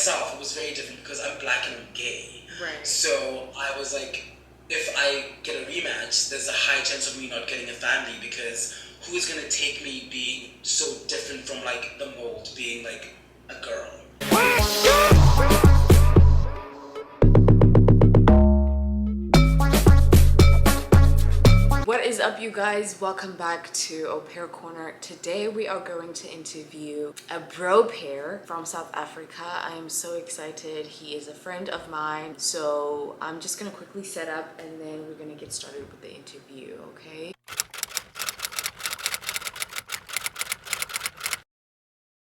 myself, it was very different because I'm black and I'm gay. Right. So I was like, if I get a rematch, there's a high chance of me not getting a family because who's gonna take me being so different from like the mold, being like a girl? What is up, you guys? Welcome back to Au Pair Corner. Today we are going to interview a bro pair from South Africa. I am so excited. He is a friend of mine. So I'm just gonna quickly set up and then we're gonna get started with the interview, okay?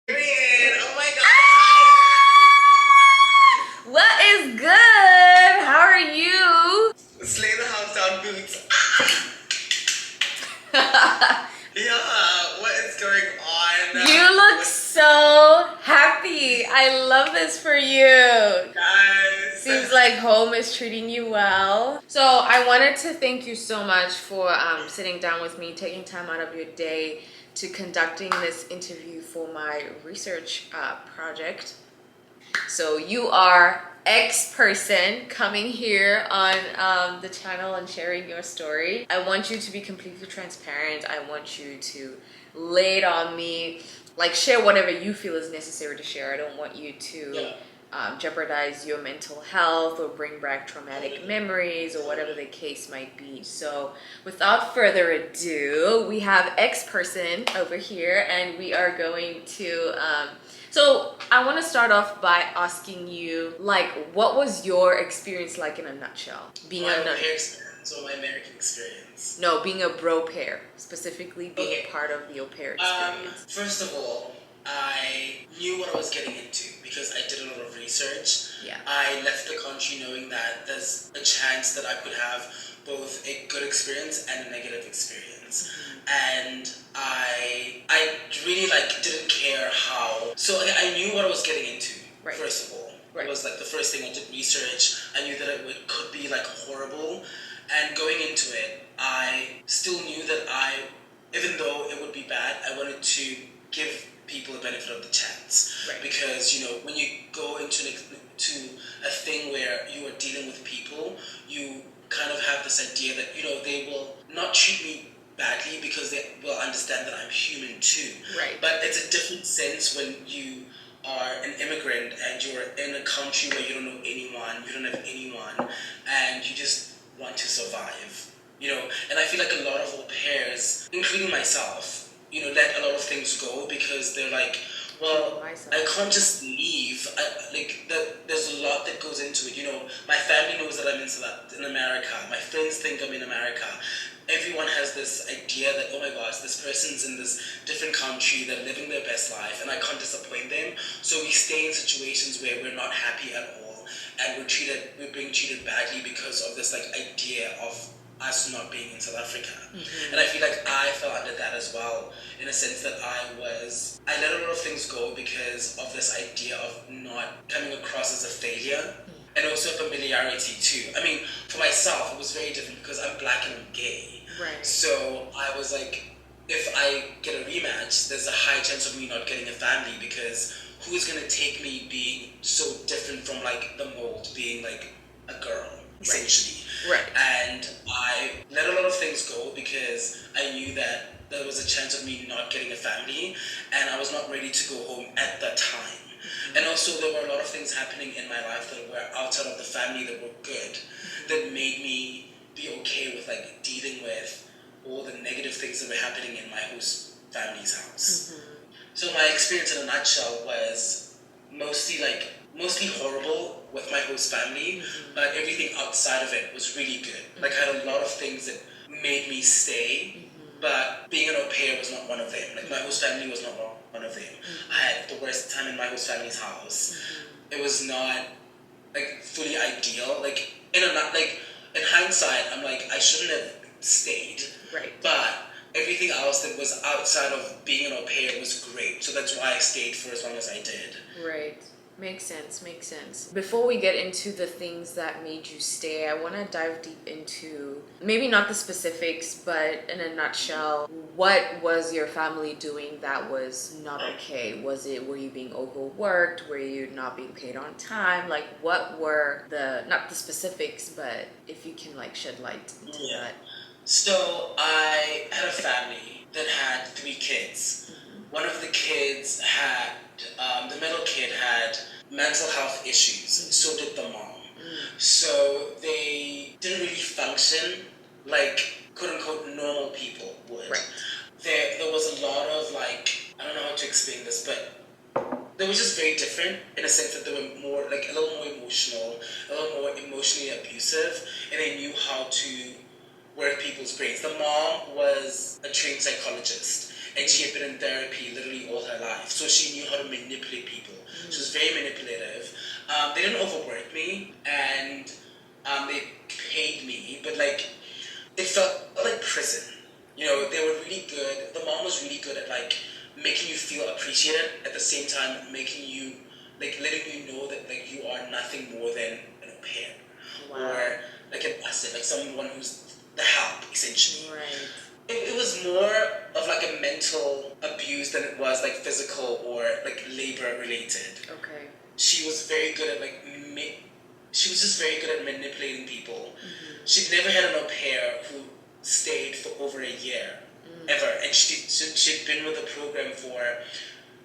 Oh my god! What is good? How are you? Slay the house down boots. Yeah, what is going on? You look so happy. I love this for you. Guys. Seems like home is treating you well. So I wanted to thank you so much for sitting down with me, taking time out of your day to conducting this interview for my research project. So you are X-person coming here on the channel and sharing your story. I want you to be completely transparent. I want you to lay it on me, like share whatever you feel is necessary to share. I don't want you to jeopardize your mental health or bring back traumatic memories or whatever the case might be. So without further ado, we have X-person over here and we are going to so I want to start off by asking you, like, what was your experience like in a nutshell? Being my pair experience or my American experience? No, being a bro pair, specifically being part of the au pair experience. First of all, I knew what I was getting into because I did a lot of research. Yeah. I left the country knowing that there's a chance that I could have both a good experience and a negative experience. And I really didn't care how. So I knew what I was getting into. Right. First of all, Right. it was like the first thing I did research. I knew that it could be like horrible, and going into it, I still knew that even though it would be bad, I wanted to give people a benefit of the chance. Right. Because when you go into a thing where you are dealing with people, you kind of have this idea that they will not treat me badly because they will understand that I'm human too. Right. But it's a different sense when you are an immigrant and you're in a country where you don't know anyone, you don't have anyone, and you just want to survive. And I feel like a lot of au pairs, including myself, let a lot of things go because they're like, well, I can't just leave. There's a lot that goes into it. My family knows that I'm in America. My friends think I'm in America. Everyone has this idea that, oh my gosh, this person's in this different country, they're living their best life, and I can't disappoint them. So we stay in situations where we're not happy at all, and we're being treated badly because of this idea of us not being in South Africa. And I feel like I fell under that as well, in a sense that I let a lot of things go because of this idea of not coming across as a failure, and also familiarity too. I mean, for myself, it was very different because I'm black and I'm gay. Right. So I was like, if I get a rematch, there's a high chance of me not getting a family because who's gonna take me being so different from the mold, being like a girl, essentially. Right. And I let a lot of things go because I knew that there was a chance of me not getting a family, and I was not ready to go home at that time. And also there were a lot of things happening in my life that were outside of the family that were good, that made me be okay with dealing with all the negative things that were happening in my host family's house. So my experience in a nutshell was mostly horrible with my host family, but everything outside of it was really good. I had a lot of things that made me stay, but being an au pair was not one of them. My host family was not one of them. I had the worst time in my host family's house. It was not fully ideal. In hindsight, I'm I shouldn't have stayed. Right. But everything else that was outside of being an au pair was great. So that's why I stayed for as long as I did. Right. Makes sense, makes sense. Before we get into the things that made you stay, I want to dive deep into maybe not the specifics, but in a nutshell, what was your family doing that was not okay? Were you being overworked? Were you not being paid on time? Like, what were not the specifics, but if you can like shed light into that. So I had a family that had 3 kids. One of the kids had, the middle kid had mental health issues, and so did the mom. So they didn't really function like quote unquote normal people would. Right. There was a lot of like, I don't know how to explain this, but they were just very different in a sense that they were more like a little more emotional, a little more emotionally abusive, and they knew how to work people's brains. The mom was a trained psychologist and she had been in therapy literally all her life, so she knew how to manipulate people. She was very manipulative. They didn't overwork me, and they paid me, but like it felt like prison. You know, they were really good. The mom was really good at like making you feel appreciated, at the same time making you like letting you know that like you are nothing more than an au pair. Wow. Or like an asset, like someone who's the help essentially. Right. It was more of like a mental abuse than it was like physical or like labor related. Okay. She was very good at like she was just very good at manipulating people. She'd never had an au pair who stayed for over a year ever, and she'd been with the program for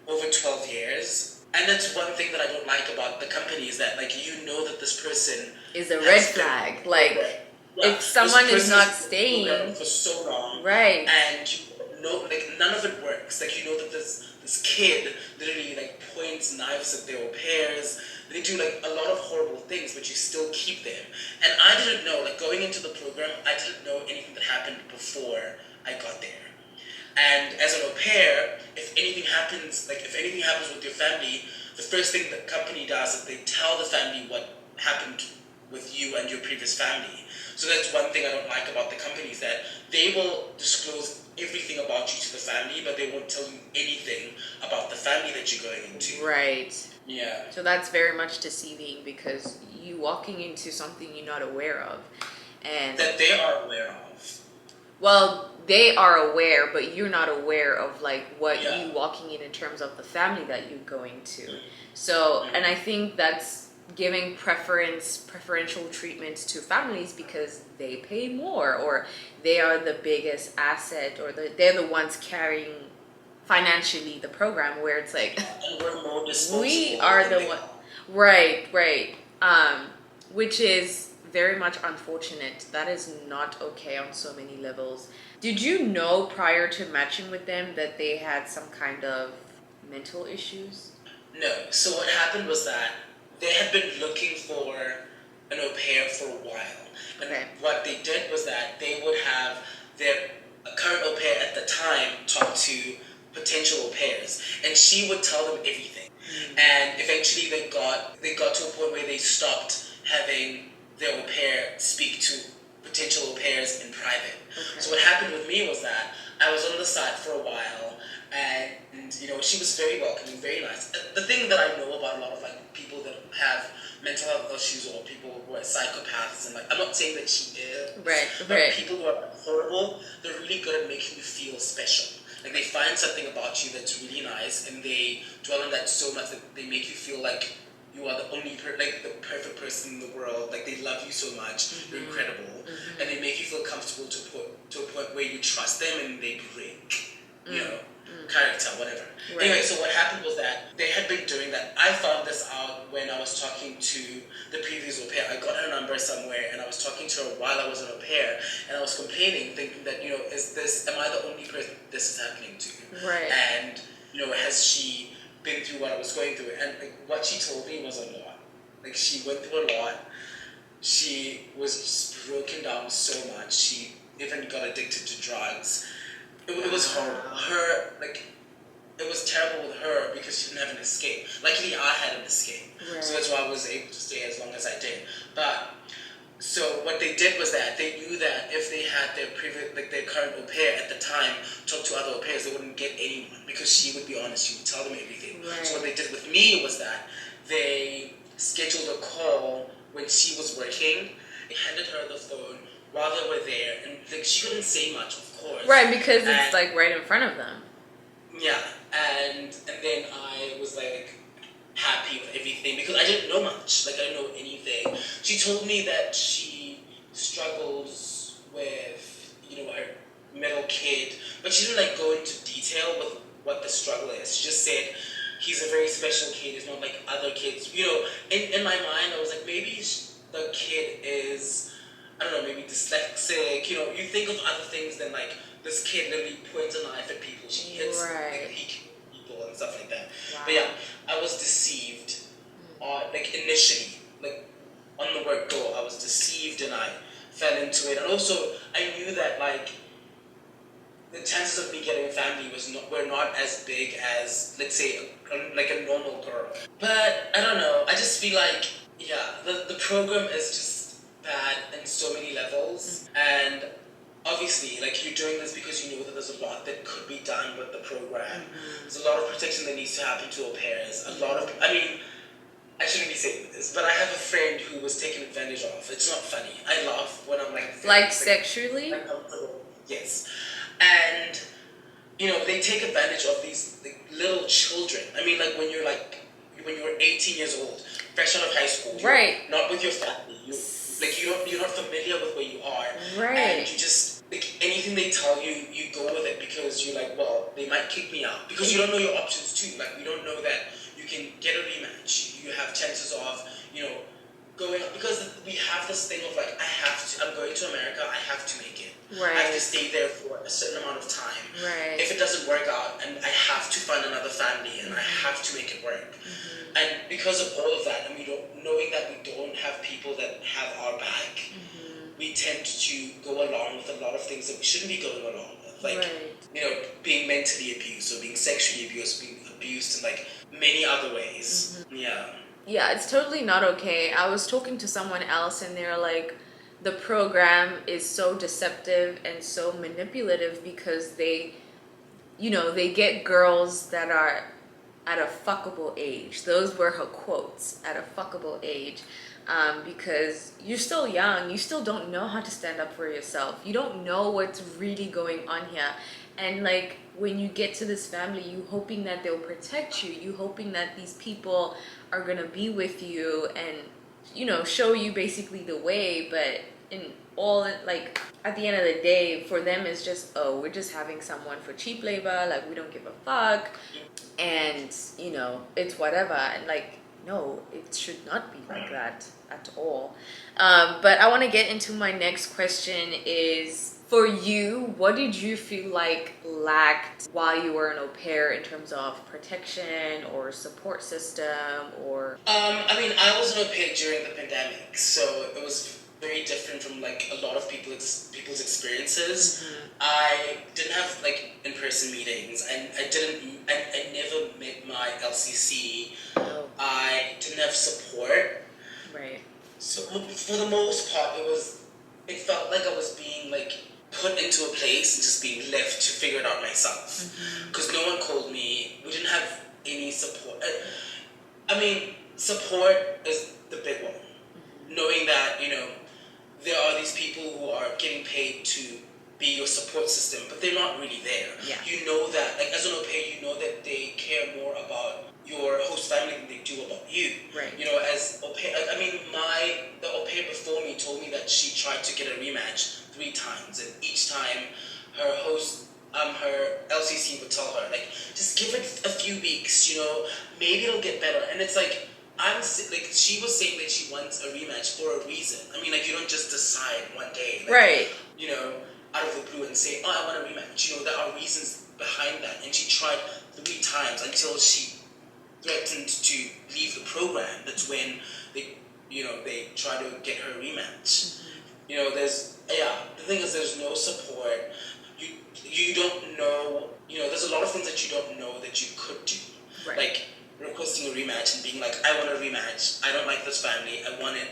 over 12 years. And that's one thing that I don't like about the company is that like you know that this person is a red flag. Like if someone is not staying for so long, right, and you know, like none of it works. Like you know that this kid literally like points knives at their au pairs. They do like a lot of horrible things, but you still keep them. And I didn't know, like going into the program, I didn't know anything that happened before I got there. And as an au pair, if anything happens with your family, the first thing the company does is they tell the family what happened with you and your previous family. So that's one thing I don't like about the company is that they will disclose everything about you to the family, but they won't tell you anything about the family that you're going into. Right. Yeah. So that's very much deceiving because you walking into something you're not aware of. And that they are aware of. Well, they are aware, but you're not aware of like what you walking in terms of the family that you're going to. So, and I think that's giving preferential treatments to families because they pay more or they are the biggest asset or they're the ones carrying financially the program where it's like and we're more disposable we are the one. Right, which is very much unfortunate. That is not okay on so many levels. Did you know prior to matching with them that they had some kind of mental issues? No. So what happened was that they had been looking for an au pair for a while. And what they did was that they would have their current au pair at the time talk to potential au pairs. And she would tell them everything. And eventually they got to a point where they stopped having their au pair speak to potential au pairs in private. So what happened with me was that I was on the side for a while, and you know she was very welcoming, very nice. The thing that I know about a lot of like people that have mental health issues or people who are psychopaths, and like I'm not saying that she is, but people who are horrible, they're really good at making you feel special. Like they find something about you that's really nice, and they dwell on that so much that they make you feel like you are the only like the perfect person in the world. Like they love you so much, you're incredible, and they make you feel comfortable to a point where you trust them and they break, you know, character, whatever. Anyway, so what happened was that they had been doing that. I found this out when I was talking to the previous au pair. I got her number somewhere, and I was talking to her while I was an au pair, and I was complaining, thinking that am I the only person this is happening to? Right. And has she been through what I was going through? And like what she told me was a lot. Like she went through a lot. She was just broken down so much. She even got addicted to drugs. It was horrible. It was terrible with her because she didn't have an escape. Luckily, I had an escape, so that's why I was able to stay as long as I did. But so what they did was that they knew that if they had their current au pair at the time talk to other au pairs, they wouldn't get anyone because she would be honest. She would tell them everything. So what they did with me was that they scheduled a call when she was working. They handed her the phone while they were there, and like she couldn't say much, of course. Right, because it's And like right in front of them. yeah, and then I was like happy with everything because I didn't know much. Like I didn't know anything. She told me that she struggles with her middle kid, but she didn't like go into detail with what the struggle is. She just said he's a very special kid. He's not like other kids. In my mind I was like maybe the kid is, I don't know, maybe dyslexic. You think of other things than like this kid literally points a knife at people. She hits Right. he kills people and stuff like that. Wow. But yeah, I was deceived. Like initially, like on the word go, I was deceived and I fell into it. And also, I knew that like the chances of me getting a family were not as big as, let's say, like a normal girl. But I don't know. I just feel like the program is just bad in so many levels, and obviously, like you're doing this because you know that there's a lot that could be done with the program. There's a lot of protection that needs to happen to au pairs. I shouldn't be saying this, but I have a friend who was taken advantage of. It's not funny. I laugh when I'm like sexually? Uncomfortable. Yes. And, they take advantage of these little children. I mean, like when you're 18 years old, fresh out of high school. Right. Not with your family. You're not familiar with where you are. Right. And you just, anything they tell you, you go with it because you're like, well, they might kick me out. Because you don't know your options too. Like, we don't know that you can get a rematch. You have chances of, going up. Because we have this thing of like, I'm going to America, I have to make it. Right. I have to stay there for a certain amount of time. Right. If it doesn't work out, and I have to find another family, and I have to make it work. And because of all of that, and knowing that we don't have people that have our back, we tend to go along with a lot of things that we shouldn't be going along with. Like, being mentally abused, or being sexually abused, being abused in like many other ways. Yeah. Yeah, it's totally not okay. I was talking to someone else and they're like, the program is so deceptive and so manipulative because they get girls that are at a fuckable age. Those were her quotes, at a fuckable age. Because you're still young, you still don't know how to stand up for yourself. You don't know what's really going on here. And like when you get to this family, you hoping that they'll protect you, you hoping that these people are gonna be with you and show you basically the way, but at the end of the day, for them it's just, oh, we're just having someone for cheap labor, like we don't give a fuck, and it's whatever. And like, no, it should not be like that at all. But I want to get into my next question is, for you, what did you feel like lacked while you were an au pair in terms of protection or support system or? I was an au pair during the pandemic, so it was very different from like a lot of people's experiences. I didn't have like in-person meetings, and I never met my LCC. No. I didn't have support. Right. So for the most part, it felt like I was being like put into a place and just being left to figure it out myself. Because no one called me. We didn't have any support. Support is the big one. Knowing that, there are these people who are getting paid to be your support system, but they're not really there. Yeah. You know that, like as an au pair, you know that they care more about your host family than they do about you. Right. As au pair, the au pair before me told me that she tried to get a rematch 3 times, and each time her LCC would tell her, like, just give it a few weeks, maybe it'll get better. And it's like, she was saying that she wants a rematch for a reason. You don't just decide one day, right, out of the blue and say, oh, I want a rematch. There are reasons behind that. And she tried 3 times until she threatened to leave the program. That's when they try to get her a rematch. The thing is, there's no support. You don't know, there's a lot of things that you don't know that you could do. Right. Like requesting a rematch and being like, I want a rematch. I don't like this family. I want it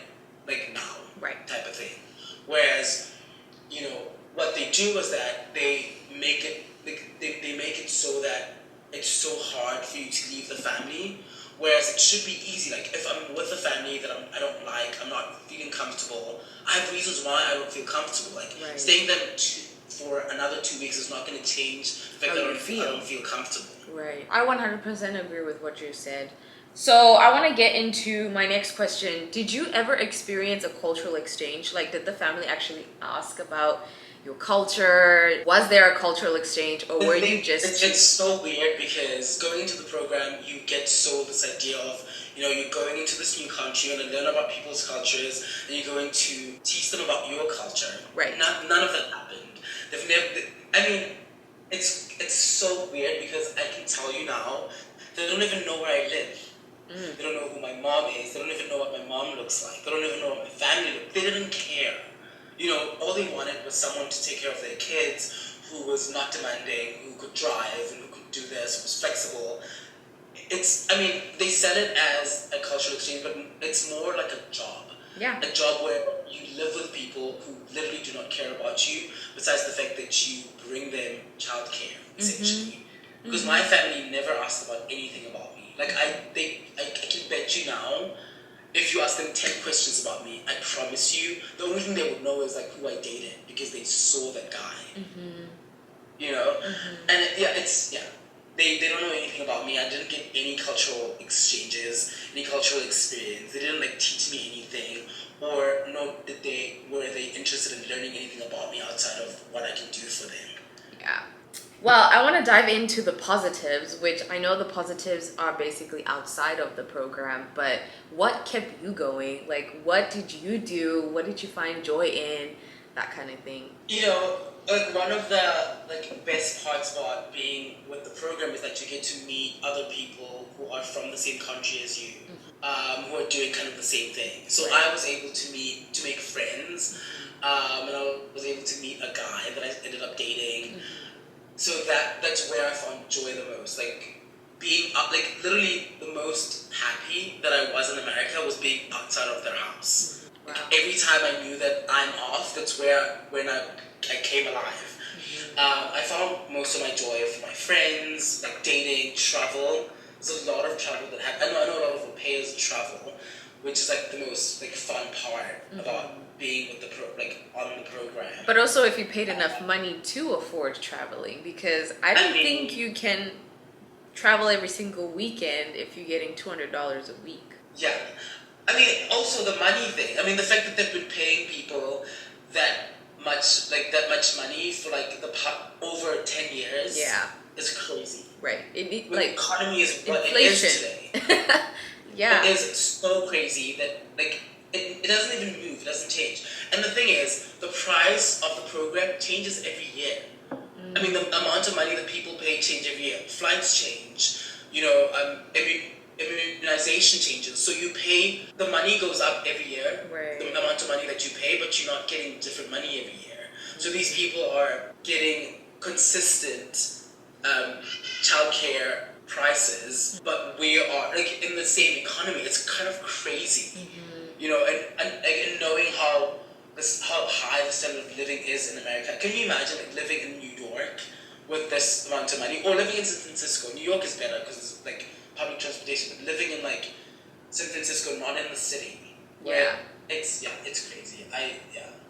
like now. Right. Type of thing. Whereas, what they do is that they make it so that it's so hard for you to leave the family, Whereas it should be easy. Like if I'm with a family that I don't like, I'm not feeling comfortable. I have reasons why I don't feel comfortable. Like Right. staying there for another 2 weeks is not going to change the fact How that you I don't feel comfortable. Right. I 100% agree with what you said. So I want to get into my next question. Did you ever experience a cultural exchange? Like, did the family actually ask about your culture? Was there a cultural exchange, or were you just... It's so weird because going into the program, you get sold this idea of, you're going into this new country, you're going to learn about people's cultures, and you're going to teach them about your culture. Right. None of that happened. They've never, I mean, it's so weird because I can tell you now, they don't even know where I live. They don't know who my mom is. They don't even know what my mom looks like. They don't even know what my family looks like. They didn't care. All they wanted was someone to take care of their kids, who was not demanding, who could drive, and who could do this, who was flexible. They said it as a cultural exchange, but it's more like a job. Yeah. A job where you live with people who literally do not care about you, besides the fact that you bring them childcare, essentially. Because my family never asked about anything about me. Like, I can bet you now, if you ask them 10 questions about me, I promise you, the only thing they would know is, like, who I dated, because they saw that guy. And, They don't know anything about me. I didn't get any cultural exchanges, any cultural experience. They didn't, like, teach me anything, or were they interested in learning anything about me outside of what I can do for them. Yeah. Well, I want to dive into the positives, which I know the positives are basically outside of the program, but what kept you going? Like, what did you do? What did you find joy in? That kind of thing. One of the best parts about being with the program is that you get to meet other people who are from the same country as you, who are doing kind of the same thing. So I was able to make friends, and I was able to meet a guy that I ended up dating. So that's where I found joy the most. Like being literally the most happy that I was in America was being outside of their house. Wow. Every time I knew that I'm off, that's when I came alive. I found most of my joy from my friends, like dating, travel. There's a lot of travel that happened. I know a lot of au pairs travel, which is like the most fun part about being with on the program. But also if you paid enough money to afford traveling, because I don't think you can travel every single weekend if you're getting $200 a week. Yeah. Also the money thing. The fact that they've been paying people that much money for over 10 years. Yeah. Is crazy. Right. The economy is what inflation. It is today. Yeah. It is so crazy that it doesn't even move. It doesn't change. And the thing is, the price of the program changes every year. The amount of money that people pay change every year. Flights change. Immunization changes. So the money goes up every year. Right. The amount of money that you pay, but you're not getting different money every year. So these people are getting consistent childcare prices, but we are in the same economy. It's kind of crazy, and knowing how high the standard of living is in America. Can you imagine living in New York with this amount of money, or living in San Francisco? New York is better because it's public transportation, but living in San Francisco, not in the city. Yeah. It's crazy.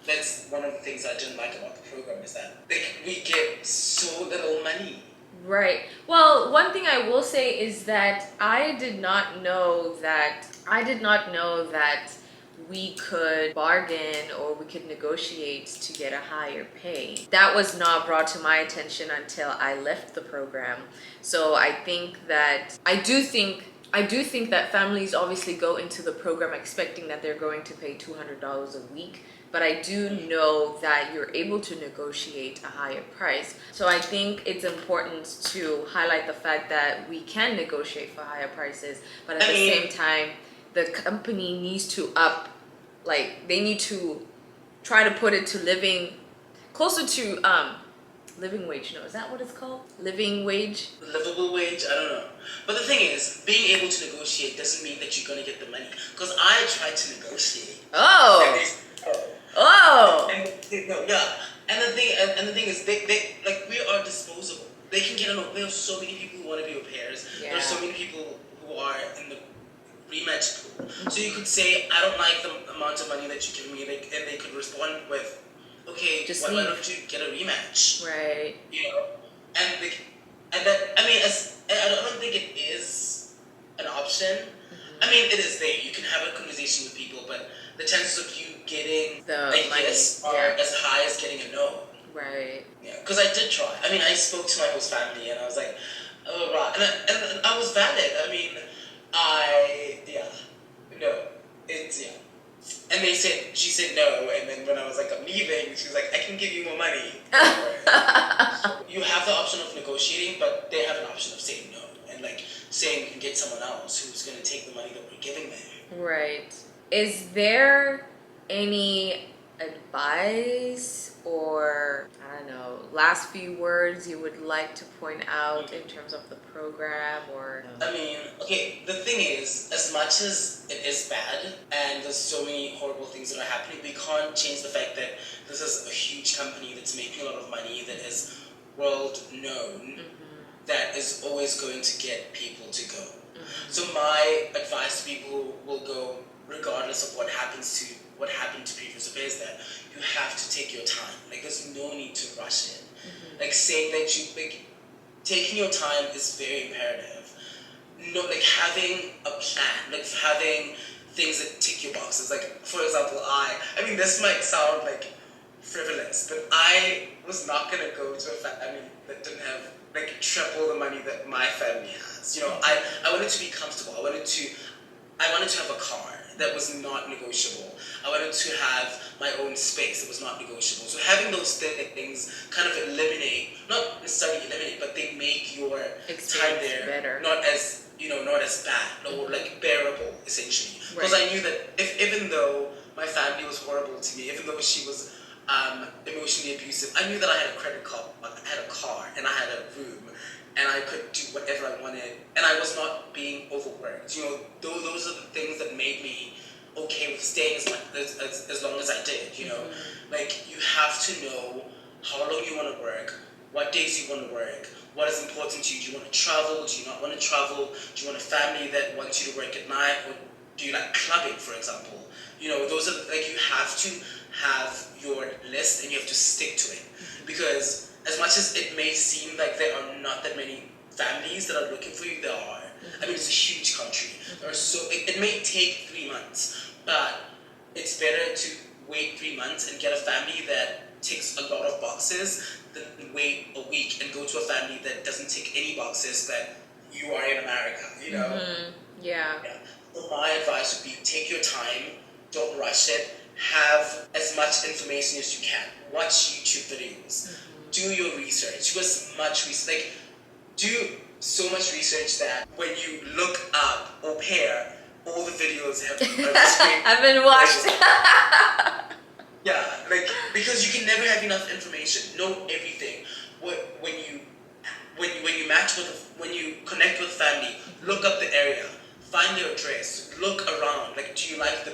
That's one of the things I didn't like about the program is that we get so little money. Right. Well, one thing I will say is that I did not know that we could bargain or we could negotiate to get a higher pay. That was not brought to my attention until I left the program. So I do think that families obviously go into the program expecting that they're going to pay $200 a week. But I do know that you're able to negotiate a higher price. So I think it's important to highlight the fact that we can negotiate for higher prices, but at the same time, the company needs to they need to try to put it to living closer to living wage. No, is that what it's called? Living wage? Livable wage? I don't know. But the thing is, being able to negotiate doesn't mean that you're going to get the money. Because I tried to negotiate. Oh! And the thing is, they we are disposable. They can get there are so many people who want to be au pairs. Yeah. There are so many people who who are in the rematch pool. So you could say, I don't like the amount of money that you give me, like, and they could respond with, okay, Just why leave. don't you get a rematch? Right. You know, and the, and that, I mean, I don't think it is an option. I mean, it is there. You can have a conversation with people, but the chances of you getting The a money, yes are as high as getting a no. Right. Yeah, because I did try. I mean, I spoke to my host family, and I was like, oh, right. And I was valid. I mean, no. It's, yeah. And she said no, and then when I was like, I'm leaving, she was like, I can give you more money. You have the option of negotiating, but they have an option of saying no, and like saying you can get someone else who's going to take the money that we're giving them. Right. Is there any advice or, I don't know, last few words you would like to point out in terms of the program or? I mean, okay, the thing is, as much as it is bad and there's so many horrible things that are happening, we can't change the fact that this is a huge company that's making a lot of money, that is world known, that is always going to get people to go. So my advice to people who will go, regardless of what happened to previous affairs, that you have to take your time. Like, there's no need to rush it. Like, saying that taking your time is very imperative. No, like having a plan, like having things that tick your boxes. Like, for example, I mean, this might sound like frivolous, but I was not gonna go to a family that didn't have like triple the money that my family has. You know, I wanted to be comfortable. I wanted to have a car that was not negotiable. I wanted to have my own space that was not negotiable. So having those things kind of not necessarily eliminate, but they make your time there better. not as bad or like bearable, essentially. Because Right. I knew that even though my family was horrible to me, even though she was emotionally abusive, I knew that I had a credit card, I had a car, and I had a room, and I could do whatever I wanted, and I was not being overworked. You know, those are the things that made me okay with staying as long as I did. You know, like, you have to know how long you want to work, what days you want to work, what is important to you. Do you want to travel? Do you not want to travel? Do you want a family that wants you to work at night, or do you like clubbing, for example? You know, those are like, you have to have your list and you have to stick to it, because as much as it may seem like there are not that many families that are looking for you, there are. I mean, it's a huge country. It may take 3 months, but it's better to wait 3 months and get a family that ticks a lot of boxes than wait a week and go to a family that doesn't tick any boxes, but you are in America, you know? Yeah. So my advice would be, take your time, don't rush it, have as much information as you can, watch YouTube videos, do your research, do as much research, like, do so much research that when you look up au pair, all the videos have I've been watched. Yeah, like, because you can never have enough information, know everything. When you connect with family, look up the area, find their address, look around. Like, do you like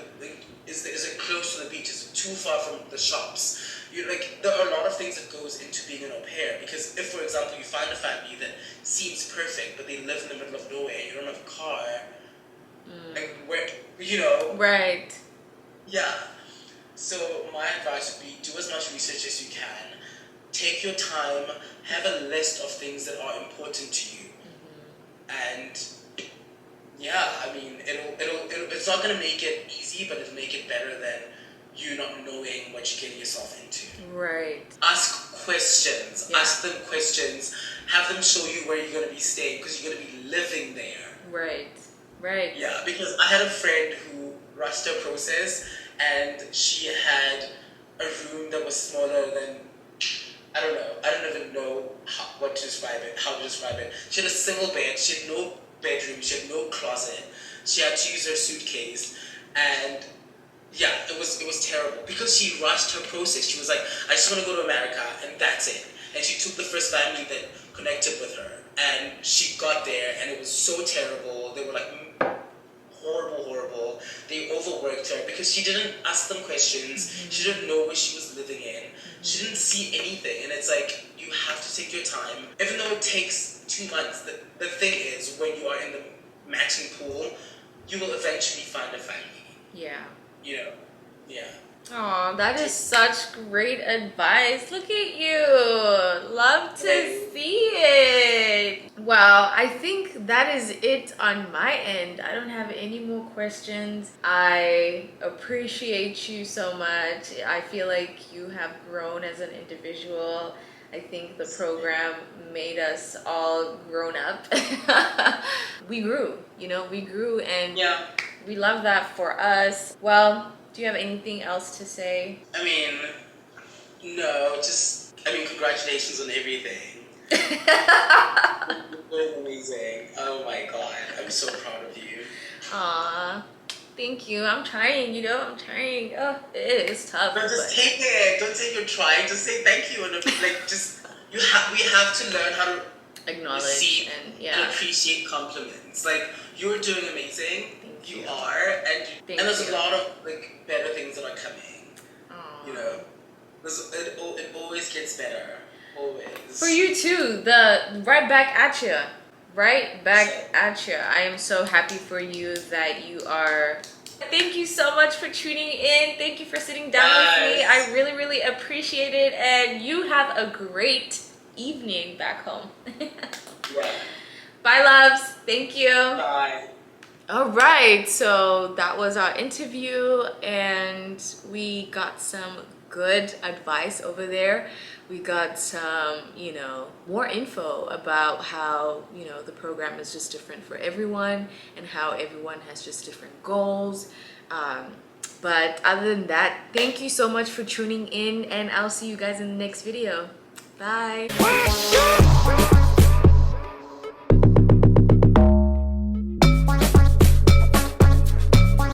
is it close to the beach? Is it too far from the shops? There are a lot of things that goes into being an au pair, because if, for example, you find a family that seems perfect, but they live in the middle of nowhere, you don't have a car, like, where, Right. yeah. So my advice would be, do as much research as you can, take your time, have a list of things that are important to you, and yeah, I mean, it's not gonna make it easy, but it'll make it better than you not knowing what you're getting yourself into. Right. Ask questions. Yeah. Ask them questions. Have them show you where you're gonna be staying, because you're gonna be living there. Right. Right. Yeah, because I had a friend who rushed her process, and she had a room that was smaller than, I don't even know how to describe it. She had a single bed, she had no bedroom, she had no closet, she had to use her suitcase, and yeah, it was terrible, because she rushed her process. She was like, I just want to go to America, and that's it. And she took the first family that connected with her, and she got there, and it was so terrible. They were like, horrible. They overworked her because she didn't ask them questions. She didn't know where she was living in. She didn't see anything. And it's like, you have to take your time. Even though it takes 2 months, the thing is, when you are in the matching pool, you will eventually find a family. Yeah. You know, yeah. Oh, that is such great advice. Look at you. Love to see it. Well, I think that is it on my end. I don't have any more questions. I appreciate you so much. I feel like you have grown as an individual. I think the program made us all grown up. We grew, we grew, and Yeah. we love that for us. Well, do you have anything else to say? I mean, no, congratulations on everything. You're amazing. Oh my god, I'm so proud of you. Aw, thank you. I'm trying, I'm trying. Oh, it is tough. But just take it. Don't say you're trying. Just say thank you. And we have to learn how to acknowledge receive and appreciate compliments. Like, you're doing amazing. Thank you you. are, and there's you. a lot of better things that are coming. Aww. It always gets better. Always. For you too. Right back at you. Right back at you. I am so happy for you that you are. Thank you so much for tuning in. Thank you for sitting down with me. I really, really appreciate it. And you have a great evening back home. Yeah. Bye, loves. Thank you. Bye. All right, so that was our interview, and we got some good advice over there. We got some, more info about how, the program is just different for everyone and how everyone has just different goals. But other than that, thank you so much for tuning in, and I'll see you guys in the next video. Bye.